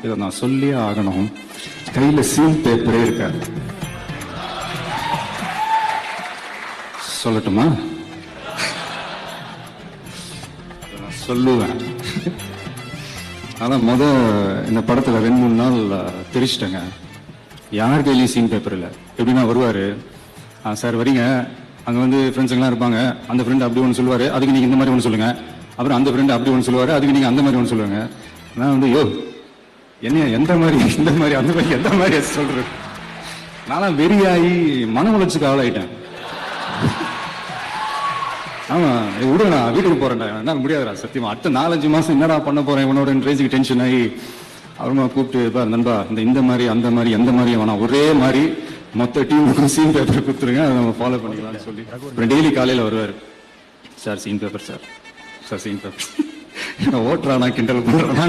இதை நான் சொல்லியே ஆகணும். கையில சீல் பேப்பரே இருக்காது. சொல்லட்டுமா? நான் சொல்லுவேன். அதான் இந்த படத்துல 2-3 நாள் தெரிச்சிட்டேங்க. யார் கையிலையும் சீன் பேப்பர் இல்லை. எப்படின்னா வருவாரு, சார் வரீங்க, அங்க வந்து ஃப்ரெண்ட்ஸுங்கெல்லாம் இருப்பாங்க, அந்த ஃப்ரெண்ட் அப்படி ஒன்று சொல்லுவாரு, அதுக்கு நீங்க இந்த மாதிரி ஒன்று சொல்லுங்க, அப்புறம் அந்த ஃப்ரெண்ட் அப்படி ஒன்று சொல்லுவாரு, அதுக்கு நீங்க அந்த மாதிரி ஒன்று சொல்லுவாங்க. நான் வந்து என்ன எந்த மாதிரி இந்த மாதிரி அந்த மாதிரி எந்த மாதிரி சொல்றேன். நானும் வெறியாகி மன உளைச்சுக்கு ஆளாயிட்டேன். ஆமா, விடுவேண்ணா, வீட்டுக்கு போறேன்டா, என்னால் முடியாதுடா சத்தியமா. அடுத்த 4-5 மாசம் என்னடா பண்ண போறேன் இவனோட ரேஞ்சுக்கு டென்ஷன் ஆகி அப்புறமா கூப்பிட்டு, நண்பா இந்த மாதிரி அந்த மாதிரி எந்த மாதிரி வேணாம், ஒரே மாதிரி மொத்த டீமுக்கும் சீன் பேப்பர் கொடுத்துருங்க, அதை நம்ம ஃபாலோ பண்ணிக்கலாம்னு சொல்லி அப்புறம் டெய்லி காலையில் வருவார். Sir seen paper, sir seen paper. ஓட்டுறானா கிண்டல் பண்றானா.